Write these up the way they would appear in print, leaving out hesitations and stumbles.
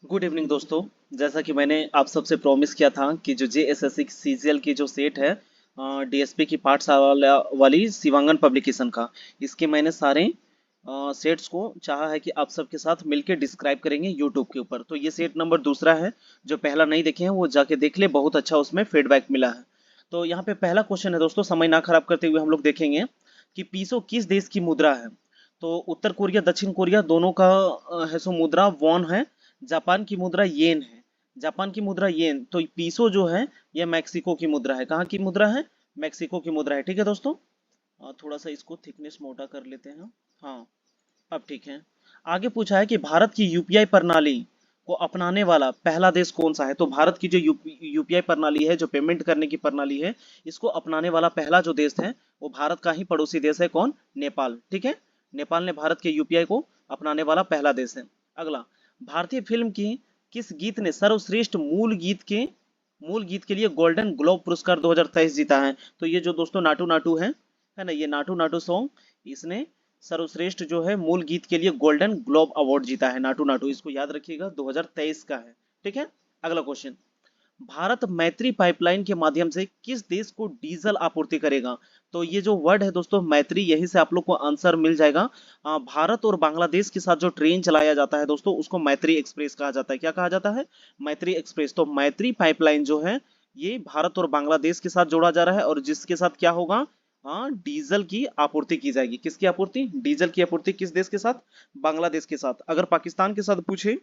Good evening दोस्तों। जैसा कि मैंने आप सबसे प्रॉमिस किया था कि जो जेएसएससी सीजीएल की जो सेट है डीएसपी की पाठशाला वाली शिवांगन पब्लिकेशन का, इसके मैंने सारे सेट्स को चाहा है कि आप सबके साथ मिलकर डिस्क्राइब करेंगे यूट्यूब के ऊपर। तो ये सेट नंबर दूसरा है। जो पहला नहीं देखे हैं वो जाके देख ले, बहुत अच्छा उसमें फीडबैक मिला है। तो यहाँ पे पहला क्वेश्चन है दोस्तों, समय ना खराब करते हुए हम लोग देखेंगे कि पीसो किस देश की मुद्रा है। तो उत्तर कोरिया दक्षिण कोरिया दोनों का है सो मुद्रा वॉन है। जापान की मुद्रा येन है। जापान की मुद्रा येन। तो पीसो जो है ये मैक्सिको की मुद्रा है। कहाँ की मुद्रा है? मैक्सिको की मुद्रा है। ठीक है दोस्तों। थोड़ा सा इसको थिकनेस मोटा कर लेते हैं। हाँ, अब ठीक है। आगे पूछा है कि भारत की यूपीआई प्रणाली को अपनाने वाला पहला देश कौन सा है। तो भारत की जो यूपीआई प्रणाली है, जो पेमेंट करने की प्रणाली है, इसको अपनाने वाला पहला जो देश है वो भारत का ही पड़ोसी देश है। कौन? नेपाल। ठीक है। नेपाल ने भारत के यूपीआई को अपनाने वाला पहला देश है। अगला, भारतीय फिल्म की किस गीत ने सर्वश्रेष्ठ मूल गीत के लिए गोल्डन ग्लोब पुरस्कार 2023 जीता है। तो ये जो दोस्तों नाटू नाटू है ना, ये नाटू नाटू सॉन्ग इसने सर्वश्रेष्ठ जो है मूल गीत के लिए गोल्डन ग्लोब अवार्ड जीता है। नाटू नाटू, इसको याद रखिएगा, 2023 का है। ठीक है। अगला क्वेश्चन, भारत मैत्री पाइपलाइन के माध्यम से किस देश को डीजल आपूर्ति करेगा। तो ये जो वर्ड है दोस्तों मैत्री, यही से आप लोग को आंसर मिल जाएगा। भारत और बांग्लादेश के साथ जो ट्रेन चलाया जाता है दोस्तों, उसको मैत्री एक्सप्रेस कहा जाता है। क्या कहा जाता है? मैत्री एक्सप्रेस। तो मैत्री पाइपलाइन जो है ये भारत और बांग्लादेश के साथ जोड़ा जा रहा है, और जिसके साथ क्या होगा? हाँ, डीजल की आपूर्ति की जाएगी। किसकी आपूर्ति? डीजल की आपूर्ति। किस देश के साथ? बांग्लादेश के साथ। अगर पाकिस्तान के साथ पूछे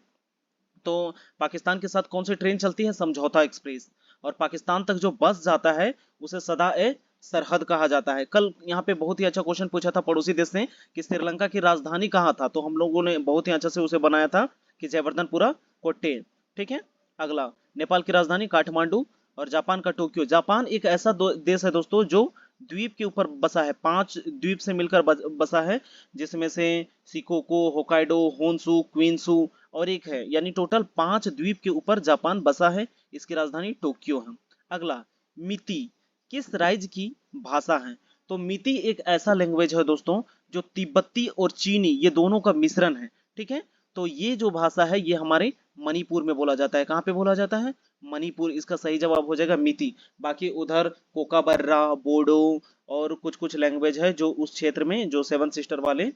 तो पाकिस्तान के साथ कौन सी ट्रेन चलती है? समझौता एक्सप्रेस। और पाकिस्तान तक जो बस जाता है उसे सदा ए सरहद कहा जाता है। कल यहाँ पे बहुत ही अच्छा क्वेश्चन पूछा था पड़ोसी देश ने कि श्रीलंका की राजधानी कहाँ था, तो हम लोगों ने बहुत ही अच्छा से उसे बनाया था कि जयवर्धनपुरा कोट्टे। ठीक है। अगला, नेपाल की राजधानी काठमांडू। और जापान का टोक्यो। जापान एक ऐसा देश है दोस्तों जो द्वीप के ऊपर बसा है, 5 द्वीप से मिलकर बसा है, जिसमें से सिकोको, होकाइडो, होन्सू, क्वींसू और एक है, यानी टोटल 5 द्वीप के ऊपर जापान बसा है। इसकी राजधानी टोक्यो है। अगला, मिती किस राज्य की भाषा है। तो मिती एक ऐसा लैंग्वेज है दोस्तों जो तिब्बती और चीनी ये दोनों का मिश्रण है। ठीक है। तो ये जो भाषा है ये हमारे मणिपुर में बोला जाता है। कहाँ पे बोला जाता है? मणिपुर। इसका सही जवाब हो जाएगा मिती। बाकी उधर कोकाबर्रा, बोडो और कुछ कुछ लैंग्वेज है जो उस क्षेत्र में, जो सेवन सिस्टर वाले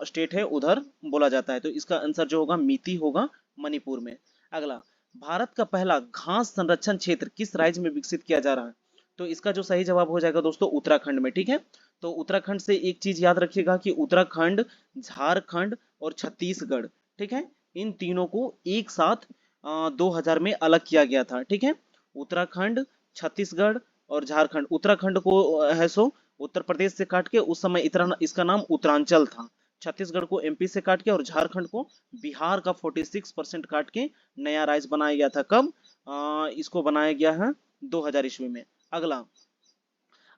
स्टेट है, उधर बोला जाता है। तो इसका आंसर जो होगा मिति होगा, मणिपुर में। अगला, भारत का पहला घास संरक्षण क्षेत्र किस राज्य में विकसित किया जा रहा है। तो इसका जो सही जवाब हो जाएगा दोस्तों उत्तराखंड में। ठीक है। तो उत्तराखंड से एक चीज याद रखिएगा कि उत्तराखंड, झारखंड और छत्तीसगढ़, ठीक है, इन तीनों को एक साथ 2000 में अलग किया गया था। ठीक है। उत्तराखंड, छत्तीसगढ़ और झारखंड। उत्तराखंड को है सो उत्तर प्रदेश से काट के उस समय इतना इसका नाम उत्तरांचल था। छत्तीसगढ़ को एमपी से काट के और झारखंड को बिहार का 46% काट के नया राज्य बनाया गया था। कब? इसको बनाया गया है 2000 ईस्वी में। अगला,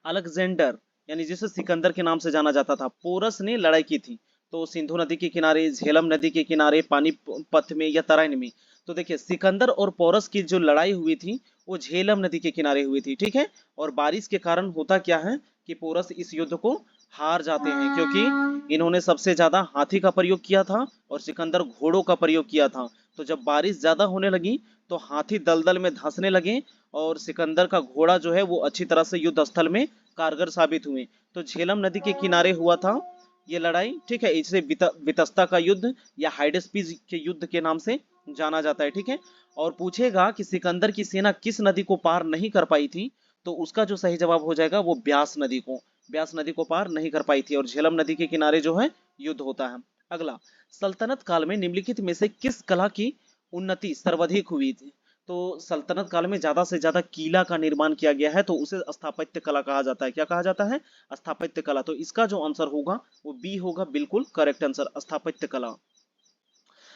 अलेक्जेंडर यानी जिसे सिकंदर के नाम से जाना जाता था, पोरस ने लड़ाई की थी। तो सिंधु नदी के किनारे, झेलम नदी के किनारे, पानीपत में या तराइन में। तो देखिए सिकंदर और पोरस की जो लड़ाई हुई थी वो झेलम नदी के किनारे हुई थी। ठीक है। और बारिश के कारण होता क्या है कि पोरस इस युद्ध को हार जाते हैं, क्योंकि इन्होंने सबसे ज्यादा हाथी का प्रयोग किया था और सिकंदर घोड़ों का प्रयोग किया था। तो जब बारिश ज्यादा होने लगी तो हाथी दलदल में धंसने लगे और सिकंदर का घोड़ा जो है वो अच्छी तरह से युद्ध स्थल में कारगर साबित हुए। तो झेलम नदी के किनारे हुआ था ये लड़ाई। ठीक है। इसे वितस्ता का युद्ध या हाइडेस्पीज के युद्ध के नाम से जाना जाता है। ठीक है। और पूछेगा कि सिकंदर की सेना किस नदी को पार नहीं कर पाई थी, तो उसका जो सही जवाब हो जाएगा वो ब्यास नदी को पार नहीं कर पाई थी, और झेलम नदी के किनारे जो है युद्ध होता है। अगला, सल्तनत काल में निम्नलिखित में से किस कला की उन्नति सर्वाधिक हुई थी। तो सल्तनत काल में ज्यादा से ज्यादा किला का निर्माण किया गया है, तो उसे स्थापत्य कला कहा जाता है। क्या कहा जाता है? स्थापत्य कला। तो इसका जो आंसर होगा वो बी होगा, बिल्कुल करेक्ट आंसर, स्थापत्य कला।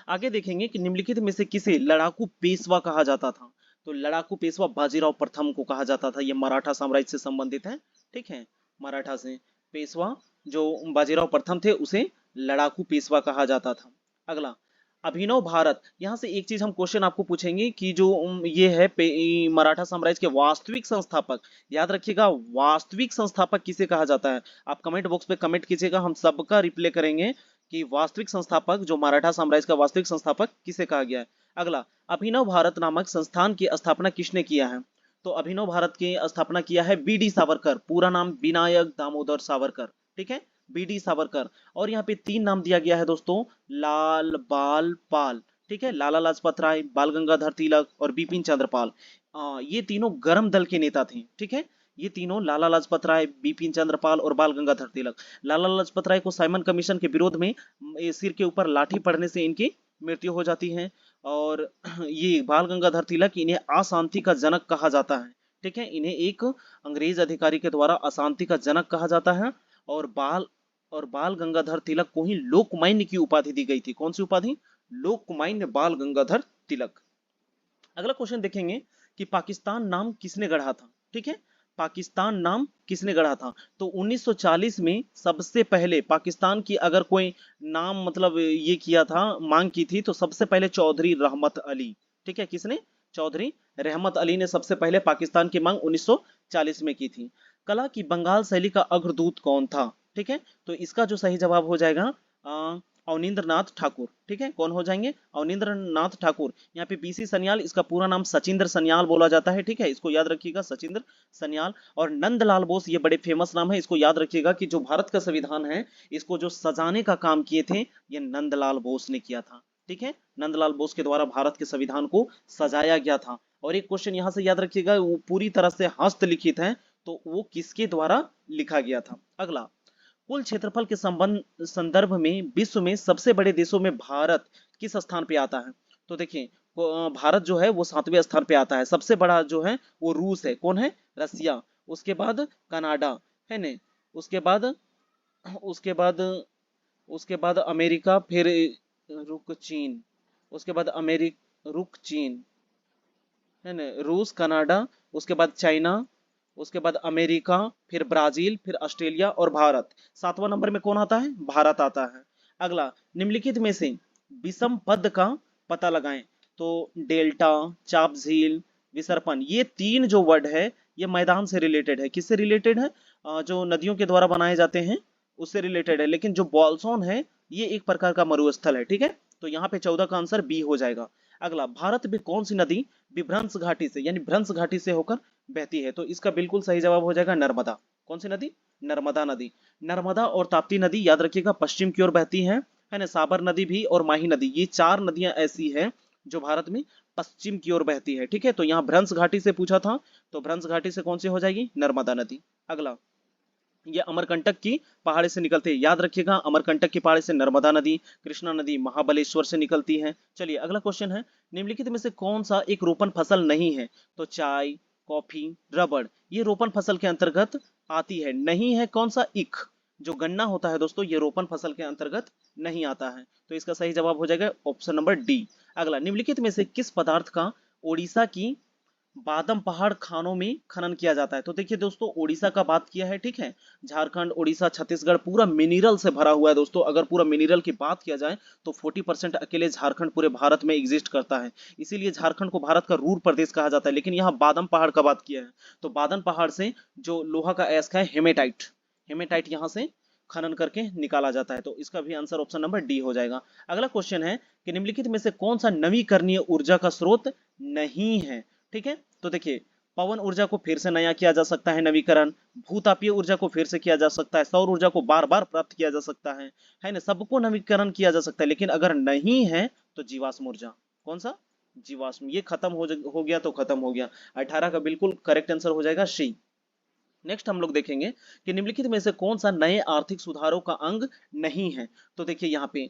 आगे देखेंगे कि निम्नलिखित में से किसे लड़ाकू पेशवा कहा जाता था। तो लड़ाकू पेशवा बाजीराव प्रथम को कहा जाता था। ये मराठा साम्राज्य से संबंधित है। ठीक है। मराठा से पेशवा जो बाजीराव प्रथम थे उसे लड़ाकू पेशवा कहा जाता था। अगला, अभिनव भारत। यहाँ से एक चीज हम क्वेश्चन आपको पूछेंगे कि जो ये है मराठा साम्राज्य के वास्तविक संस्थापक, याद रखिएगा वास्तविक संस्थापक किसे कहा जाता है। आप कमेंट बॉक्स पे कमेंट कीजिएगा, हम सबका रिप्लाई करेंगे कि वास्तविक संस्थापक, जो मराठा साम्राज्य का वास्तविक संस्थापक किसे कहा गया है। अगला, अभिनव भारत नामक संस्थान की स्थापना किसने किया है? तो अभिनव भारत की स्थापना किया है बी डी सावरकर, पूरा नाम विनायक दामोदर सावरकर, ठीक है, बी डी सावरकर। और यहाँ पे 3 नाम दिया गया है दोस्तों, लाल बाल पाल, ठीक है, लाला लाजपत राय, बाल गंगाधर तिलक और बिपिन चंद्र पाल। ये तीनों गर्म दल के नेता थे, ठीक है, ये तीनों लाला लाजपत राय, बिपिन चंद्र पाल और बाल गंगाधर तिलक। लाला लाजपत राय को साइमन कमीशन के विरोध में सिर के ऊपर लाठी पड़ने से इनकी मृत्यु हो जाती है। और ये बाल गंगाधर तिलक, इन्हें अशांति का जनक कहा जाता है, ठीक है, इन्हें एक अंग्रेज अधिकारी के द्वारा अशांति का जनक कहा जाता है। और बाल गंगाधर तिलक को ही लोकमान्य की उपाधि दी गई थी। कौन सी उपाधि? लोकमान्य बाल गंगाधर तिलक। अगला क्वेश्चन देखेंगे कि पाकिस्तान नाम किसने गढ़ा था, ठीक है, पाकिस्तान नाम किसने गढ़ा था? तो 1940 में सबसे पहले पाकिस्तान की अगर कोई नाम मतलब ये किया था, मांग की थी, तो सबसे पहले चौधरी रहमत अली, ठीक है, किसने? चौधरी रहमत अली ने सबसे पहले पाकिस्तान की मांग 1940 में की थी। कला की बंगाल शैली का अग्रदूत कौन था? ठीक है, तो इसका जो सही जवाब हो जाएगा अवनींद्र नाथ ठाकुर, ठीक है, कौन हो जाएंगे? अवनींद्र नाथ ठाकुर। यहाँ पे बीसी सन्याल, इसका पूरा नाम सचिंद्र सन्याल बोला जाता है, ठीक है, इसको याद रखिएगा, सचिंद्र सन्याल। और नंदलाल बोस, ये बड़े फेमस नाम है, इसको याद रखिएगा कि जो भारत का संविधान है, इसको जो सजाने का काम किए थे, ये नंदलाल बोस ने किया था, ठीक है, नंदलाल बोस के द्वारा भारत के संविधान को सजाया गया था। और एक क्वेश्चन यहाँ से याद रखिएगा, वो पूरी तरह से हस्तलिखित है, तो वो किसके द्वारा लिखा गया था? अगला, कुल क्षेत्रफल के संदर्भ में विश्व में सबसे बड़े देशों में भारत किस स्थान पे आता है? तो देखिए, भारत जो है वो 7वें स्थान पे आता है। सबसे बड़ा जो है वो रूस है। कौन है? रसिया। उसके बाद कनाडा है ने, उसके बाद उसके बाद उसके बाद अमेरिका, फिर रुक चीन, उसके बाद रुक चीन है ना, रूस, कनाडा, उसके बाद चाइना, उसके बाद अमेरिका, फिर ब्राजील, फिर ऑस्ट्रेलिया और भारत। 7वां नंबर में कौन आता है? भारत आता है। अगला, निम्नलिखित में से विषम पद का पता लगाएं। तो डेल्टा, चाप झील, विसर्पण, ये 3 जो वर्ड है, ये मैदान से रिलेटेड है। किससे रिलेटेड है? जो नदियों के द्वारा बनाए जाते हैं उससे रिलेटेड है। लेकिन जो बॉल्सोन है, ये एक प्रकार का मरुस्थल है, ठीक है, तो यहाँ पे 14 का आंसर बी हो जाएगा। अगला, भारत में कौन सी नदी विभ्रंश घाटी से यानी भ्रंश घाटी से होकर बहती है? तो इसका बिल्कुल सही जवाब हो जाएगा नर्मदा। कौन सी नदी? नर्मदा नदी। नर्मदा और ताप्ती नदी याद रखिएगा पश्चिम की ओर बहती है ना, साबर नदी भी और माही नदी, ये 4 नदियां ऐसी हैं जो भारत में पश्चिम की ओर बहती है, ठीक है, तो यहाँ भ्रंश घाटी से पूछा था, तो भ्रंश घाटी से कौन सी हो जाएगी? नर्मदा नदी। अगला, ये अमरकंटक की पहाड़ी से निकलते हैं, याद रखिएगा, अमरकंटक की पहाड़ी से नर्मदा नदी, कृष्णा नदी महाबलेश्वर से निकलती है। चलिए अगला क्वेश्चन है, निम्नलिखित में से कौन सा एक रोपण फसल नहीं है? तो चाय, कॉफी, रबड़, ये रोपण फसल के अंतर्गत आती है। नहीं है कौन सा? इख, जो गन्ना होता है दोस्तों, ये रोपण फसल के अंतर्गत नहीं आता है, तो इसका सही जवाब हो जाएगा ऑप्शन नंबर डी। अगला, निम्नलिखित में से किस पदार्थ का ओडिशा की बादम पहाड़ खानों में खनन किया जाता है? तो देखिए दोस्तों, ओडिशा का बात किया है, ठीक है, झारखंड, ओडिशा, छत्तीसगढ़ पूरा मिनरल से भरा हुआ है दोस्तों। अगर पूरा मिनरल की बात किया जाए तो 40% अकेले झारखंड पूरे भारत में एग्जिस्ट करता है, इसीलिए झारखंड को भारत का रूर प्रदेश कहा जाता है। लेकिन यहाँ बादम पहाड़ का बात किया है, तो बादम पहाड़ से जो लोहा का अयस्क है हेमेटाइट, हेमेटाइट यहाँ से खनन करके निकाला जाता है, तो इसका भी आंसर ऑप्शन नंबर डी हो जाएगा। अगला क्वेश्चन है कि निम्नलिखित में से कौन सा नवीकरणीय ऊर्जा का स्रोत नहीं है? ठीक है, तो देखिए, पवन ऊर्जा को फिर से नया किया जा सकता है, नवीकरण, भूतापीय ऊर्जा को फिर से किया जा सकता है, सौर ऊर्जा को बार बार प्राप्त किया जा सकता है ना, सबको नवीकरण किया जा सकता है। लेकिन अगर नहीं है तो जीवाश्म ऊर्जा। कौन सा? जीवाश्म, ये खत्म हो गया तो खत्म हो गया। 18 का बिल्कुल करेक्ट आंसर हो जाएगा सी। नेक्स्ट हम लोग देखेंगे कि निम्नलिखित में से कौन सा नए आर्थिक सुधारों का अंग नहीं है? तो देखिए यहाँ पे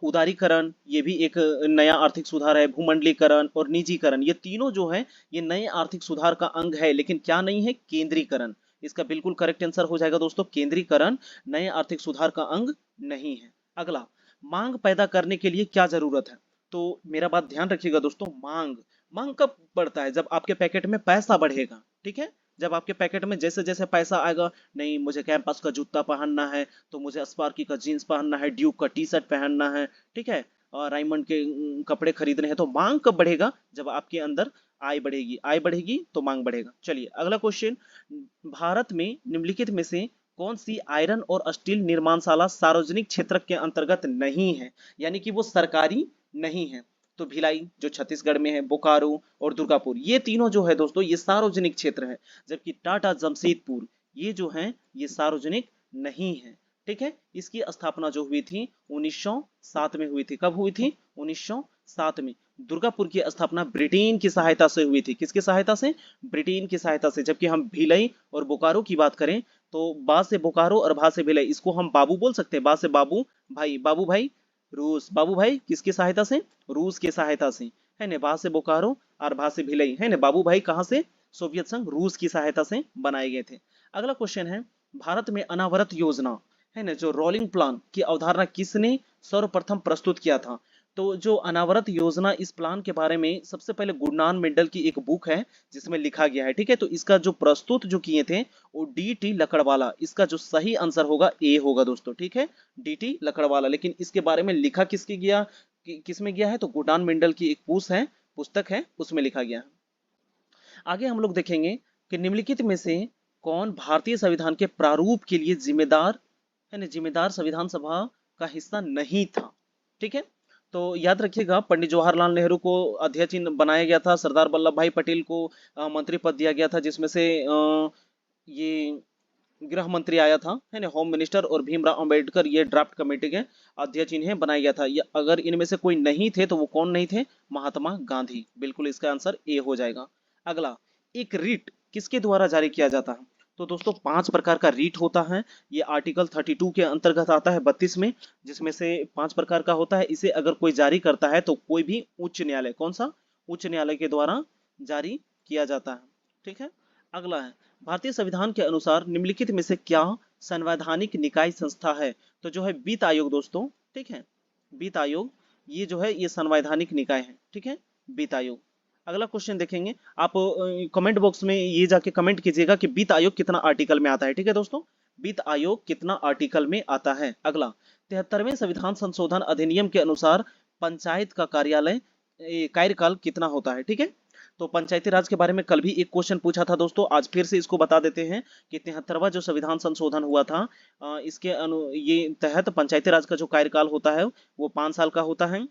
उदारीकरण, ये भी एक नया आर्थिक सुधार है, भूमंडलीकरण और निजीकरण, ये तीनों जो है ये नए आर्थिक सुधार का अंग है। लेकिन क्या नहीं है? केंद्रीकरण। इसका बिल्कुल करेक्ट आंसर हो जाएगा दोस्तों, केंद्रीकरण नए आर्थिक सुधार का अंग नहीं है। अगला, मांग पैदा करने के लिए क्या जरूरत है? तो मेरा बात ध्यान रखिएगा दोस्तों, मांग मांग कब बढ़ता है? जब आपके पैकेट में पैसा बढ़ेगा, ठीक है, जब आपके पैकेट में जैसे जैसे पैसा आएगा, नहीं मुझे कैंपस का जूता पहनना है, तो मुझे स्पार्की का जीन्स पहनना है, ड्यूक का टी शर्ट पहनना है, ठीक है, और राइमंड के कपड़े खरीदने हैं, तो मांग कब बढ़ेगा? जब आपके अंदर आय बढ़ेगी, आय बढ़ेगी तो मांग बढ़ेगा। चलिए अगला क्वेश्चन, भारत में निम्नलिखित में से कौन सी आयरन और स्टील निर्माणशाला सार्वजनिक क्षेत्र के अंतर्गत नहीं है, यानी कि वो सरकारी नहीं है? तो भिलाई जो छत्तीसगढ़ में है, बोकारो और दुर्गापुर, ये तीनों जो है दोस्तों ये सार्वजनिक क्षेत्र है, जबकि टाटा जमशेदपुर ये जो है ये सार्वजनिक नहीं है। ठीक है, इसकी स्थापना जो हुई थी 1907 में हुई थी। कब हुई थी? 1907 में। दुर्गापुर की स्थापना ब्रिटेन की सहायता से हुई थी। किसकी सहायता से? ब्रिटेन की सहायता से। जबकि हम भिलाई और बोकारो की बात करें तो बा से बोकारो और भा से भिलाई, इसको हम बाबू बोल सकते हैं। बा से बाबू भाई, बाबू भाई रूस, बाबू भाई किसकी सहायता से? रूस की सहायता से, है ना। बा से बोकारो और भा से भिलाई, है ना। बाबू भाई कहाँ से? सोवियत संघ रूस की सहायता से बनाए गए थे। अगला क्वेश्चन है, भारत में अनावरत योजना, है ना, जो रोलिंग प्लान की अवधारणा किसने सर्वप्रथम प्रस्तुत किया था? तो जो अनावरत योजना, इस प्लान के बारे में सबसे पहले गुडनान मेंडल की एक बुक है जिसमें लिखा गया है। ठीक है, तो इसका जो प्रस्तुत जो किए थे वो डी.टी. लकड़वाला। इसका जो सही आंसर होगा ए होगा दोस्तों। ठीक है, डी.टी. लकड़वाला। लेकिन इसके बारे में लिखा किसकी गया, किसमें गया है? तो गुडनान मेंडल की एक पुस्तक है, उसमें लिखा गया है। आगे हम लोग देखेंगे कि निम्नलिखित में से कौन भारतीय संविधान के प्रारूप के लिए जिम्मेदार, है ना, जिम्मेदार संविधान सभा का हिस्सा नहीं था। ठीक है, तो याद रखिएगा पंडित जवाहरलाल नेहरू को अध्यक्ष बनाया गया था, सरदार वल्लभ भाई पटेल को मंत्री पद दिया गया था, जिसमें से ये गृह मंत्री आया था, है ना, होम मिनिस्टर, और भीमराव अंबेडकर ये ड्राफ्ट कमेटी के अध्यक्ष इन्हें बनाया गया था। या अगर इनमें से कोई नहीं थे तो वो कौन नहीं थे? महात्मा गांधी। बिल्कुल इसका आंसर ए हो जाएगा। अगला, एक रीट किसके द्वारा जारी किया जाता है? तो दोस्तों 5 प्रकार का रीट होता है। ये आर्टिकल 32 के अंतर्गत आता है 32 में, जिसमें से 5 प्रकार का होता है। इसे अगर कोई जारी करता है तो कोई भी उच्च न्यायालय, कौन सा? उच्च न्यायालय के द्वारा जारी किया जाता है। ठीक है, अगला है, भारतीय संविधान के अनुसार निम्नलिखित में से क्या संवैधानिक निकाय संस्था है? तो जो है वित्त आयोग दोस्तों। ठीक है, वित्त आयोग ये जो है ये संवैधानिक निकाय है। ठीक है, वित्त आयोग। अगला क्वेश्चन देखेंगे, आप कमेंट बॉक्स में ये जाके कमेंट कीजिएगा कि वित्त आयोग कितना आर्टिकल में आता है। ठीक है दोस्तों, वित्त आयोग कितना आर्टिकल में आता है। अगला, 73वें संविधान संशोधन अधिनियम के अनुसार पंचायत का कार्यकाल कितना होता है? ठीक है, तो पंचायती राज के बारे में कल भी एक क्वेश्चन पूछा था दोस्तों, आज फिर से इसको बता देते हैं कि 73वां जो संविधान संशोधन हुआ था इसके ये तहत पंचायती राज का जो कार्यकाल होता है वो 5 साल का होता है।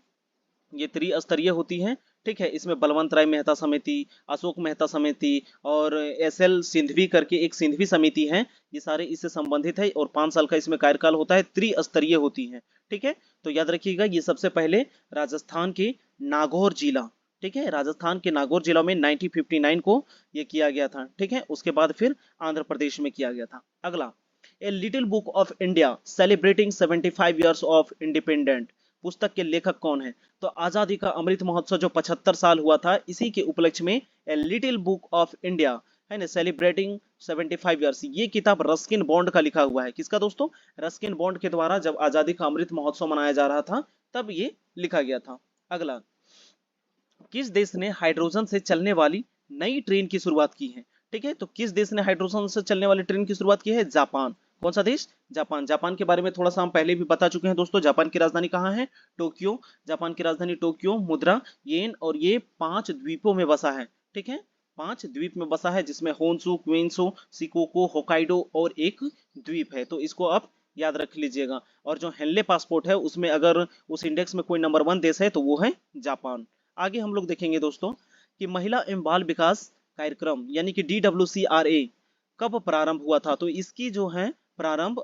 ये त्रिस्तरीय होती है। ठीक है, इसमें बलवंत राय मेहता समिति, अशोक मेहता समिति और एस.एल. सिंघवी करके एक सिंघवी समिति है, ये सारे इससे संबंधित है और 5 साल का इसमें कार्यकाल होता है, त्रिस्तरीय होती है। ठीक है, तो याद रखिएगा ये सबसे पहले राजस्थान के नागौर जिला, ठीक है, राजस्थान के नागौर जिला में 1959 को ये किया गया था। ठीक है, उसके बाद फिर आंध्र प्रदेश में किया गया था। अगला, a little book of India celebrating 75 years of independent, पुस्तक के लेखक कौन है? तो आजादी का अमृत महोत्सव जो 75 साल हुआ था, इसी के उपलक्ष्य में a little book of India, है ना, सेलिब्रेटिंग 75 ईयर्स, ये किताब रस्किन बॉन्ड का लिखा हुआ है। किसका दोस्तों? रस्किन बॉन्ड के द्वारा जब आजादी का अमृत महोत्सव मनाया जा रहा था तब ये लिखा गया था। अगला, किस देश ने हाइड्रोजन से चलने वाली नई ट्रेन की शुरुआत की है? ठीक है, तो किस देश ने हाइड्रोजन से चलने वाली ट्रेन की शुरुआत की है? जापान। कौन सा देश? जापान। जापान के बारे में थोड़ा सा हम पहले भी बता चुके हैं दोस्तों। जापान की राजधानी कहाँ है? टोक्यो। जापान की राजधानी टोक्यो, मुद्रा येन, और ये 5 द्वीपों में बसा है। ठीक है, 5 द्वीप में बसा है, जिसमें होन्शु, क्विंसु, शिकोको, होकाइडो और एक द्वीप है। तो इसको आप याद रख लीजिएगा। और जो हेनले पासपोर्ट है उसमें अगर उस इंडेक्स में कोई नंबर 1 देश है तो वो है जापान। आगे हम लोग देखेंगे दोस्तों कि महिला एवं बाल विकास कार्यक्रम यानी कि DWCRA कब प्रारंभ हुआ था? तो इसकी जो है प्रारंभ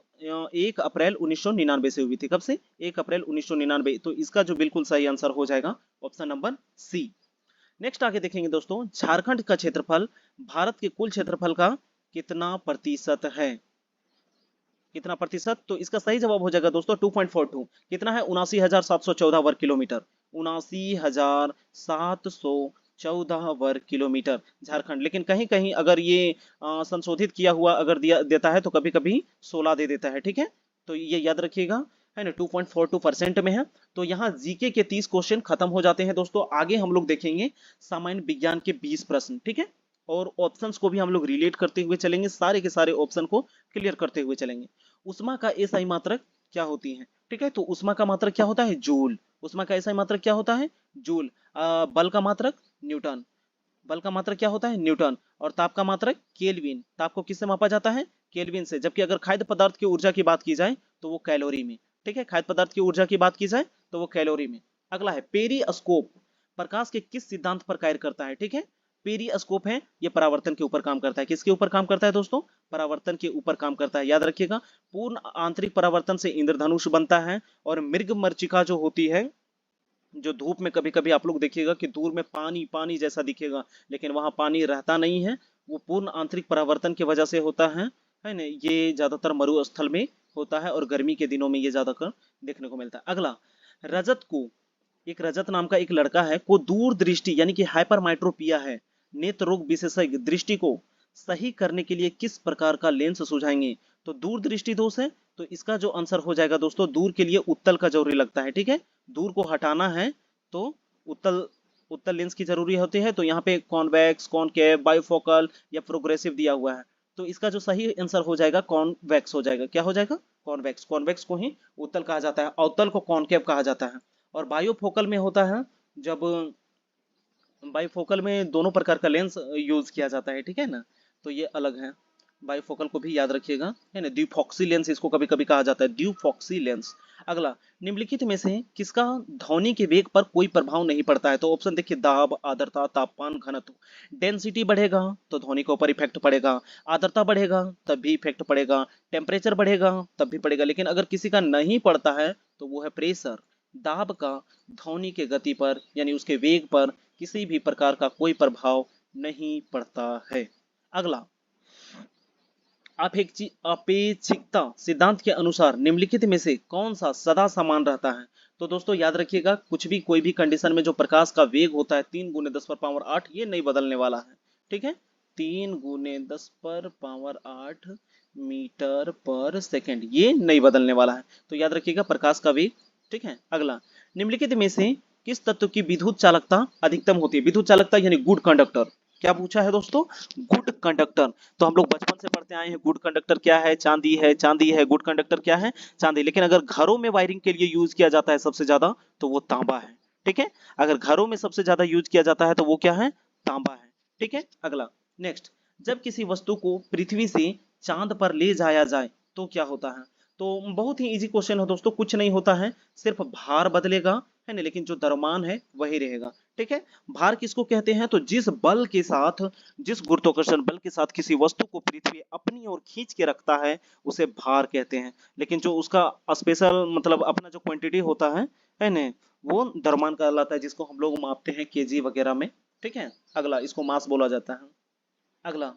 1 अप्रैल 1999 से हुई थी। कब से? 1 अप्रैल 1999। तो इसका जो बिल्कुल सही आंसर हो जाएगा ऑप्शन नंबर सी। नेक्स्ट आगे देखेंगे दोस्तों, झारखंड का क्षेत्रफल भारत के कुल क्षेत्रफल का कितना प्रतिशत है? कितना प्रतिशत? तो इसका सही जवाब हो जाएगा दोस्तों 2.42। कितना है? 79,714 वर्ग किलोमीटर। 79,714 वर्ग किलोमीटर झारखंड। लेकिन कहीं कहीं अगर ये संशोधित किया हुआ अगर देता है तो कभी कभी 16 दे देता है। ठीक है, तो ये याद रखिएगा, है ना, 2.42% में है। तो यहाँ जीके के 30 क्वेश्चन खत्म हो जाते हैं दोस्तों। आगे हम लोग देखेंगे सामान्य विज्ञान के 20 प्रश्न। ठीक है, और ऑप्शंस को भी हम लोग रिलेट करते हुए चलेंगे, सारे के सारे ऑप्शन को क्लियर करते हुए चलेंगे। उष्मा का एसआई मात्रक क्या होती है? ठीक है, तो उष्मा का मात्रक क्या होता है? जूल। उष्मा का एसआई मात्रक क्या होता है? जूल। बल का मात्रक न्यूटन। बल का मात्रक क्या होता है? न्यूटन। और ताप का मात्रक केल्विन। ताप को किससे मापा जाता है? केल्विन से। जबकि अगर खाद्य पदार्थ की ऊर्जा की बात की जाए तो वो कैलोरी में। ठीक है, खाद्य पदार्थ की ऊर्जा की बात की जाए तो वो कैलोरी में। अगला है पेरिस्कोप प्रकाश के किस सिद्धांत पर कार्य करता है? ठीक है, पेरिस्कोप है, ये परावर्तन के ऊपर काम करता है। किसके ऊपर काम करता है दोस्तों? परावर्तन के ऊपर काम करता है, याद रखिएगा। पूर्ण आंतरिक परावर्तन से इंद्रधनुष बनता है। और मृग मरीचिका जो होती है, जो धूप में कभी कभी आप लोग देखिएगा कि दूर में पानी पानी जैसा दिखेगा, लेकिन वहां पानी रहता नहीं है, वो पूर्ण आंतरिक परावर्तन की वजह से होता है ना। ये ज्यादातर मरुस्थल में होता है और गर्मी के दिनों में ये ज्यादातर देखने को मिलता है। अगला, रजत को, एक रजत नाम का एक लड़का है को दूर दृष्टि यानी कि हाइपरमाइट्रोपिया है, नेत्र रोग विशेषज्ञ दृष्टि को सही करने के लिए किस प्रकार का लेंस सुझाएंगे? तो दूर दृष्टि दोष है, तो इसका जो आंसर हो जाएगा दोस्तों, दूर के लिए उत्तल का जरूरी लगता है। ठीक है, दूर को हटाना है तो उत्तल उत्तल लेंस की जरूरी होती है। तो यहाँ पे कॉन्वेक्स, कॉनकेव, बायोफोकल या प्रोग्रेसिव दिया हुआ है, तो इसका जो सही आंसर हो जाएगा कॉन्वेक्स हो जाएगा। क्या हो जाएगा? कॉन्वेक्स। कॉन्वेक्स को ही उत्तल कहा जाता है, अवतल को कॉनकेव कहा जाता है। और बायोफोकल में होता है, जब बाइफोकल में दोनों प्रकार का लेंस यूज किया जाता है, ठीक है ना, तो ये अलग है। बाइफोकल को भी याद रखिएगा, है ना। द्विफॉक्सी लेंस इसको कभी कभी कहा जाता है, द्विफॉक्सी लेंस। अगला, निम्नलिखित में से किसका ध्वनि के वेग पर कोई प्रभाव नहीं पड़ता है? तो ऑप्शन देखिए, दाब, आर्द्रता, तापमान, घनत्व। डेंसिटी बढ़ेगा तो ध्वनि के ऊपर इफेक्ट पड़ेगा, आर्द्रता बढ़ेगा तब भी इफेक्ट पड़ेगा, टेम्परेचर बढ़ेगा तब भी पड़ेगा, लेकिन अगर किसी का नहीं पड़ता है तो वो है प्रेशर। दाब का ध्वनि के गति पर यानी उसके वेग पर किसी भी प्रकार का कोई प्रभाव नहीं पड़ता है। अगला, अपेक्षिकता सिद्धांत के अनुसार निम्नलिखित में से कौन सा सदा समान रहता है? तो दोस्तों याद रखिएगा, कुछ भी कोई भी कंडीशन में जो प्रकाश का वेग होता है 3 गुने 10 पर पावर 8, ये नहीं बदलने वाला है। ठीक है, 3 गुने 10 पर पावर 8 मीटर पर सेकेंड, ये नहीं बदलने वाला है। तो याद रखिएगा प्रकाश का वेग। ठीक है, अगला, निम्नलिखित में से किस तत्व की विद्युत चालकता अधिकतम होती है? विद्युत चालकता यानी गुड कंडक्टर। क्या पूछा है दोस्तों? Good conductor. तो हम लोग बचपन से पढ़ते आए हैं, गुड कंडक्टर क्या है? चांदी है, चांदी है। गुड कंडक्टर क्या है? चांदी। लेकिन अगर घरों में वायरिंग के लिए यूज किया जाता है सबसे ज्यादा, तो वो तांबा है। ठीक है, अगर घरों में सबसे ज्यादा यूज किया जाता है तो वो क्या है? तांबा है। ठीक है, अगला, नेक्स्ट, जब किसी वस्तु को पृथ्वी से चांद पर ले जाया जाए तो क्या होता है? तो बहुत ही इजी क्वेश्चन है दोस्तों, कुछ नहीं होता है, सिर्फ भार बदलेगा, है ना, लेकिन जो द्रव्यमान है वही रहेगा। ठीक है, भार किसको कहते हैं? तो जिस बल के साथ, जिस गुरुत्वाकर्षण बल के साथ किसी वस्तु को पृथ्वी अपनी ओर खींच के रखता है उसे भार कहते हैं। लेकिन जो उसका स्पेशल मतलब अपना जो क्वांटिटी होता है ना, वो द्रव्यमान कहलाता है, जिसको हम लोग मापते हैं केजी वगैरह में। ठीक है, अगला, इसको मास बोला जाता है। अगला,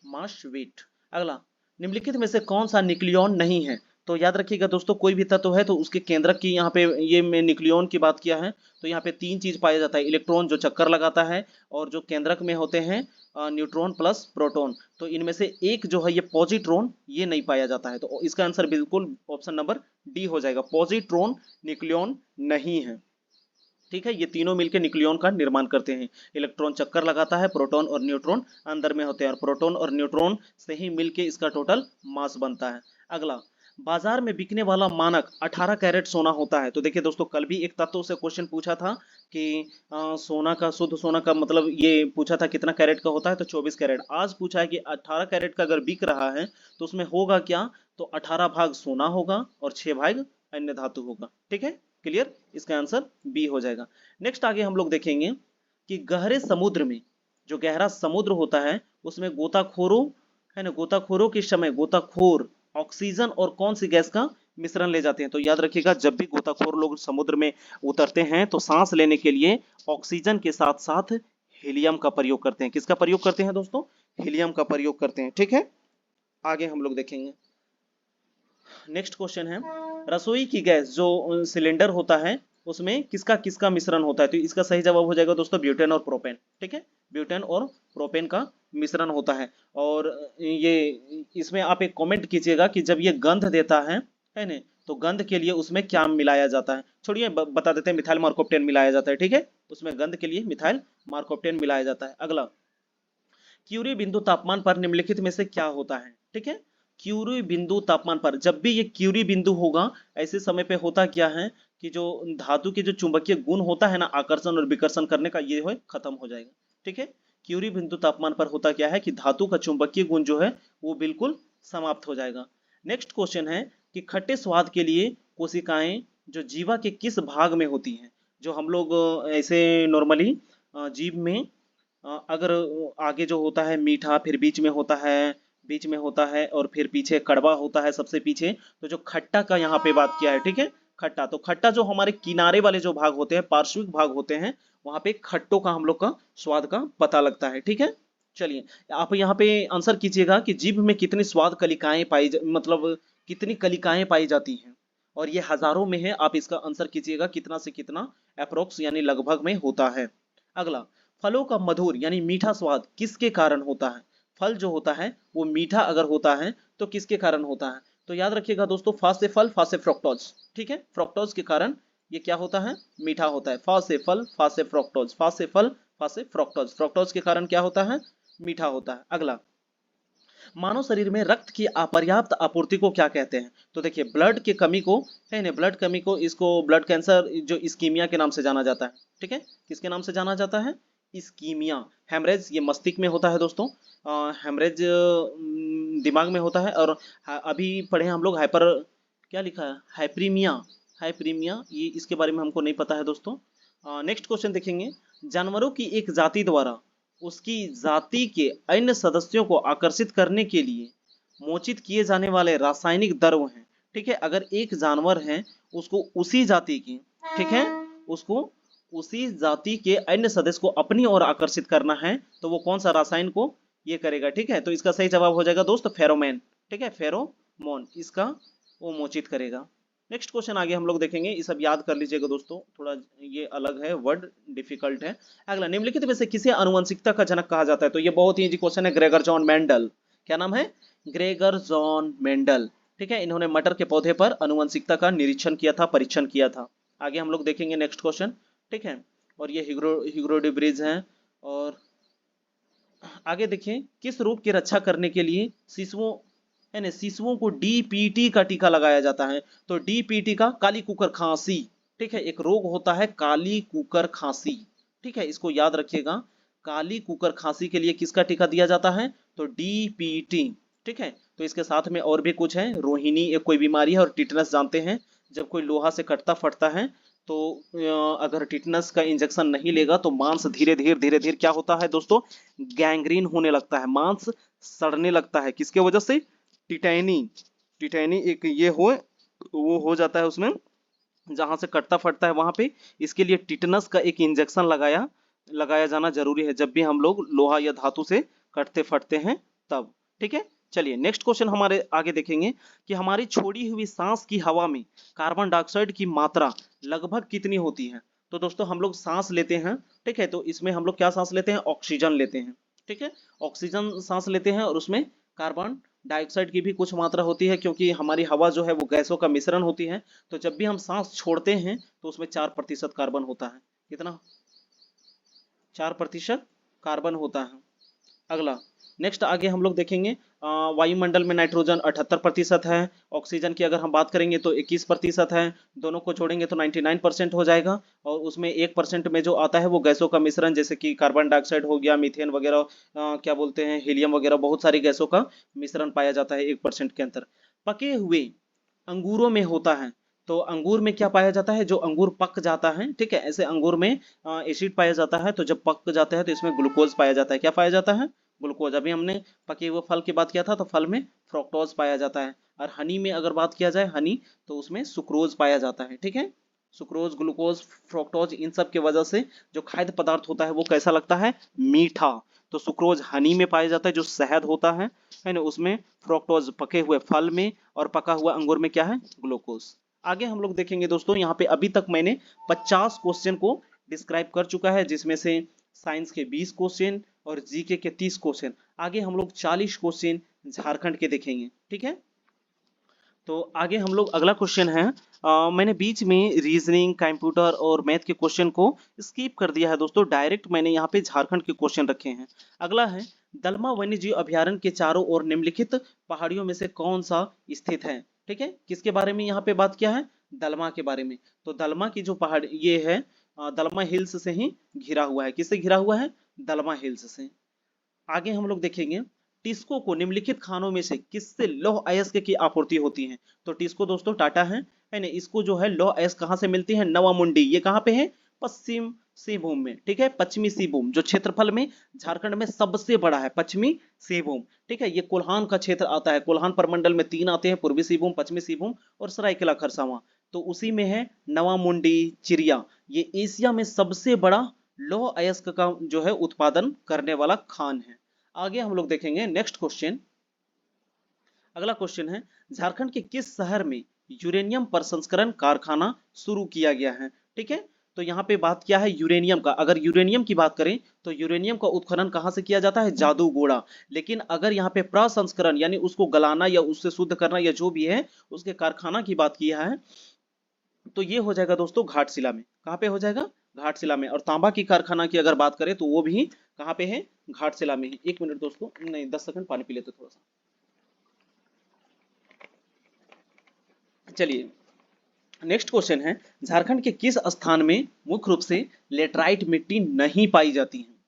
मास वेट। अगला, निम्नलिखित में से कौन सा न्यूक्लियॉन नहीं है? तो याद रखिएगा दोस्तों, कोई भी तत्व है तो उसके केंद्रक की यहाँ पे, ये मैं न्यूक्लियॉन की बात किया है, तो यहाँ पे 3 चीज पाया जाता है। इलेक्ट्रॉन जो चक्कर लगाता है, और जो केंद्रक में होते हैं न्यूट्रॉन प्लस प्रोटॉन। तो इनमें से एक जो है ये पॉजिट्रॉन, ये नहीं पाया जाता है। तो इसका आंसर बिल्कुल ऑप्शन नंबर डी हो जाएगा, पॉजिट्रॉन न्यूक्लियॉन नहीं है। ठीक है, ये तीनों मिलकर न्यूक्लियॉन का निर्माण करते हैं। इलेक्ट्रॉन चक्कर लगाता है, प्रोटॉन और न्यूट्रॉन अंदर में होते हैं, और प्रोटॉन और न्यूट्रॉन से ही मिलके इसका टोटल मास बनता है। अगला, बाजार में बिकने वाला मानक 18 कैरेट सोना होता है। तो देखिए दोस्तों, कल भी एक तत्व से क्वेश्चन पूछा था कि सोना का, शुद्ध सोना का मतलब ये पूछा था कितना कैरेट का होता है, तो 24 कैरेट। आज पूछा है कि 18 कैरेट का अगर बिक रहा है तो उसमें होगा क्या? तो 18 भाग सोना होगा और 6 भाग अन्य धातु होगा। ठीक है, क्लियर, इसका आंसर बी हो जाएगा। नेक्स्ट आगे हम लोग देखेंगे कि गहरे समुद्र में, जो गहरा समुद्र होता है उसमें गोताखोरों, है ना, गोताखोरों के समय गोताखोर ऑक्सीजन और कौन सी गैस का मिश्रण ले जाते हैं? तो याद रखिएगा, जब भी गोताखोर लोग समुद्र में उतरते हैं तो सांस लेने के लिए ऑक्सीजन के साथ साथ हीलियम का प्रयोग करते हैं। किसका प्रयोग करते हैं दोस्तों? हीलियम का प्रयोग करते हैं। ठीक है, आगे हम लोग देखेंगे। नेक्स्ट क्वेश्चन है, रसोई की गैस जो सिलेंडर होता है उसमें किसका किसका मिश्रण होता है? तो इसका सही जवाब हो जाएगा दोस्तों, ब्यूटेन और प्रोपेन। ठीक है, ब्यूटेन और प्रोपेन का मिश्रण होता है। और ये, इसमें आप एक कमेंट कीजिएगा कि जब ये गंध देता है ना, तो गंध के लिए उसमें क्या मिलाया जाता है? छोड़िए, बता देते हैं, मिथाइल मार्कोप्टेन मिलाया जाता है। ठीक है, उसमें गंध के लिए मिथाइल मार्कोप्टेन मिलाया जाता है। अगला, क्यूरी बिंदु तापमान पर निम्नलिखित में से क्या होता है? ठीक है, क्यूरी बिंदु तापमान पर, जब भी ये क्यूरी बिंदु होगा, ऐसे समय पे होता क्या है कि जो धातु के जो चुंबकीय गुण होता है ना, आकर्षण और विकर्षण करने का, ये है खत्म हो जाएगा। ठीक है, क्यूरी बिंदु तापमान पर होता क्या है कि धातु का चुंबकीय गुण जो है वो बिल्कुल समाप्त हो जाएगा। नेक्स्ट क्वेश्चन है कि खट्टे स्वाद के लिए कोशिकाएं जो जीवा के किस भाग में होती हैं? जो हम लोग ऐसे नॉर्मली जीभ में अगर आगे जो होता है मीठा, फिर बीच में होता है और फिर पीछे कड़वा होता है सबसे पीछे। तो जो खट्टा का यहाँ पे बात किया है, ठीक है, खट्टा। तो खट्टा जो हमारे किनारे वाले जो भाग होते हैं, पार्श्विक भाग होते हैं, वहां पे खट्टों का हम लोग का स्वाद का पता लगता है, ठीक है। चलिए, आप यहाँ पे आंसर कीजिएगा कि जीभ में कितनी स्वाद कलिकाएं मतलब कितनी कलिकाएं पाई जाती हैं, और ये हजारों में है। आप इसका आंसर कीजिएगा कितना से कितना अप्रोक्स यानी लगभग में होता है। अगला, फलों का मधुर यानी मीठा स्वाद किसके कारण होता है? फल जो होता है वो मीठा अगर होता है तो किसके कारण होता है? तो याद रखिएगा दोस्तों, फा से फल, फा से फ्रक्टोज, ठीक है, फ्रक्टोज के कारण ये क्या होता है? मीठा होता है। फा से फल, फा से फ्रक्टोज, फा से फल, फा से फ्रक्टोज, फ्रक्टोज के कारण क्या होता है? मीठा होता है। अगला, मानव शरीर में रक्त की अपर्याप्त आपूर्ति को क्या कहते हैं? तो देखिए, ब्लड की कमी को है ना, ब्लड कमी को, इसको ब्लड कैंसर जो इस्कीमिया के नाम से जाना जाता है, ठीक है। किसके नाम से जाना जाता है? इस्कीमिया। हेमरेज ये मस्तिष्क में होता है दोस्तों, हेमरेज दिमाग में होता है। और अभी पढ़े हम लोग हाइपर, क्या लिखा है, हाइप्रीमिया, हाइप्रीमिया, ये इसके बारे में हमको नहीं पता है दोस्तों। नेक्स्ट क्वेश्चन देखेंगे, जानवरों की एक जाति द्वारा उसकी जाति के अन्य सदस्यों को आकर्षित करने के लिए मोचित किए जाने वाले रासायनिक द्रव्य हैं, ठीक है। अगर एक जानवर है, उसको उसी जाति की, ठीक है, उसको उसी जाति के अन्य सदस्य को अपनी ओर आकर्षित करना है, तो वो कौन सा रसायन को ये करेगा, ठीक है। तो इसका सही जवाब हो जाएगा दोस्त फेरोमोन, ठीक है, फेरोमोन इसका वो मोचित करेगा। नेक्स्ट क्वेश्चन आगे हम लोग देखेंगे, ये सब याद कर लीजिएगा दोस्तों, थोड़ा ये अलग है, वर्ड डिफिकल्ट है। अगला, निम्नलिखित में से किसे आनुवंशिकता का जनक कहा जाता है? तो ये बहुत ही इजी क्वेश्चन है, ग्रेगर जॉन मेंडल। क्या नाम है? ग्रेगर जॉन मेंडल, ठीक है। इन्होंने मटर के पौधे पर आनुवंशिकता का निरीक्षण किया था, परीक्षण किया था। आगे हम लोग देखेंगे नेक्स्ट क्वेश्चन, ठीक है। और ये हिग्रो डिब्रीज हैं। और आगे देखिए, किस रोग की रक्षा करने के लिए शिशुओं है ना, शिशुओं को डीपीटी का टीका लगाया जाता है? तो डीपीटी का काली कुकर खांसी, ठीक है, एक रोग होता है काली कुकर खांसी, ठीक है, इसको याद रखिएगा। काली कुकर खांसी के लिए किसका टीका दिया जाता है? तो डीपीटी, ठीक है। तो इसके साथ में और भी कुछ है, रोहिणी एक कोई बीमारी है, और टिटनस जानते हैं, जब कोई लोहा से कटता फटता है तो अगर टिटनस का इंजेक्शन नहीं लेगा तो मांस धीरे धीरे क्या होता है दोस्तों? गैंग्रीन होने लगता है, मांस सड़ने लगता है। किसके वजह से? टिटैनी, टिटैनी एक ये हो, वो हो जाता है उसमें, जहां से कटता फटता है वहां पे। इसके लिए टिटनस का एक इंजेक्शन लगाया जाना जरूरी है, जब भी हम लोग लोहा या धातु से कटते फटते हैं तब, ठीक है। चलिए, नेक्स्ट क्वेश्चन हमारे आगे देखेंगे कि हमारी छोड़ी हुई सांस की हवा में कार्बन डाइऑक्साइड की मात्रा लगभग कितनी होती है? तो दोस्तों, हम लोग सांस लेते हैं, ठीक है, तो इसमें हम लोग क्या सांस लेते हैं? ऑक्सीजन लेते हैं, ठीक है, ऑक्सीजन सांस लेते हैं, और उसमें कार्बन डाइऑक्साइड की भी कुछ मात्रा होती है, क्योंकि हमारी हवा जो है वो गैसों का मिश्रण होती है। तो जब भी हम सांस छोड़ते हैं तो उसमें 4% कार्बन होता है। कितना? 4% कार्बन होता है। अगला, नेक्स्ट आगे हम लोग देखेंगे, वायुमंडल में नाइट्रोजन 78% है, ऑक्सीजन की अगर हम बात करेंगे तो 21% है, दोनों को जोड़ेंगे तो 99% हो जाएगा। और उसमें 1% में जो आता है वो गैसों का मिश्रण, जैसे कि कार्बन डाइऑक्साइड हो गया, मीथेन वगैरह, क्या बोलते हैं, हीलियम वगैरह, बहुत सारी गैसों का मिश्रण पाया जाता है 1% के अंदर। पके हुए अंगूरों में होता है, तो अंगूर में क्या पाया जाता है? जो अंगूर पक जाता है, ठीक है, ऐसे अंगूर में एसिड पाया जाता है, तो जब पक जाता है तो इसमें ग्लूकोज पाया जाता है। क्या पाया जाता है? ग्लूकोज। अभी हमने पके हुए फल की बात किया था, तो फल में फ्रुक्टोज पाया जाता है। और हनी में अगर बात किया जाए, हनी, तो उसमें सुक्रोज पाया जाता है, ठीक है। सुक्रोज, ग्लूकोज, फ्रुक्टोज, इन सब की वजह से जो खाद्य पदार्थ होता है वो कैसा लगता है? मीठा। तो सुक्रोज हनी में पाया जाता है, जो शहद होता है ना, उसमें। फ्रुक्टोज पके हुए फल में, और पका हुआ अंगूर में क्या है? ग्लूकोज। आगे हम लोग देखेंगे दोस्तों, यहाँ पे अभी तक मैंने 50 क्वेश्चन को डिस्क्राइब कर चुका है, जिसमें से साइंस के 20 क्वेश्चन और जीके के 30 क्वेश्चन। आगे हम लोग 40 क्वेश्चन झारखंड के देखेंगे, ठीक है। तो आगे हम लोग अगला क्वेश्चन है, मैंने बीच में रीजनिंग, कंप्यूटर और मैथ के क्वेश्चन को स्किप कर दिया है दोस्तों, डायरेक्ट मैंने यहाँ पे झारखंड के क्वेश्चन रखे हैं। अगला है, दलमा वन्यजीव अभयारण्य के चारों ओर निम्नलिखित पहाड़ियों में से कौन सा स्थित है? ठीक है, किसके बारे में यहाँ पे बात किया है? दलमा के बारे में। तो दलमा की जो पहाड़ ये है, दलमा हिल्स से ही घिरा हुआ है। किससे घिरा हुआ है? दलमा हिल्स से। आगे हम लोग देखेंगे, टिस्को को निम्नलिखित खानों में से किससे लौह अयस्क की आपूर्ति होती है? तो टिस्को दोस्तों टाटा है ना, इसको जो है लौह अयस्क कहाँ से मिलती है? नवा मुंडी। ये कहाँ पे है? पश्चिम सिंहभूम में, ठीक है, पश्चिमी सिंहभूम जो क्षेत्रफल में झारखंड में सबसे बड़ा है, पश्चिमी सिंहभूम, ठीक है। ये कोल्हान का क्षेत्र आता है, कोल्हान प्रमंडल में 3 आते हैं, पूर्वी सिंहभूम, पश्चिमी सिंहभूम और सरायकेला खरसावां। तो उसी में है नवामुंडी चिरिया, ये एशिया में सबसे बड़ा लौह अयस्क का जो है उत्पादन करने वाला खान है। आगे हम लोग देखेंगे नेक्स्ट क्वेश्चन। अगला क्वेश्चन है, झारखंड के किस शहर में यूरेनियम प्रसंस्करण कारखाना शुरू किया गया है, ठीक है। तो यहाँ पे बात क्या है यूरेनियम का, अगर यूरेनियम की बात करें तो यूरेनियम का उत्खनन कहाँ से किया जाता है, जादूगोड़ा। लेकिन अगर यहाँ पे प्रसंस्करण यानी उसको गलाना या उससे शुद्ध करना या जो भी है उसके कारखाना की बात किया है तो ये हो जाएगा दोस्तों घाटशिला में। कहाँ पे हो जाएगा, घाटशिला में। और तांबा की कारखाना की अगर बात करें तो वो भी कहाँ पे है, घाटशिला में ही। 1 मिनट दोस्तों, नहीं 10 सेकंड पानी पी लेते थोड़ा सा। चलिए नेक्स्ट क्वेश्चन है, झारखंड के किस स्थान में मुख्य रूप से लेटराइट मिट्टी नहीं पाई जाती है।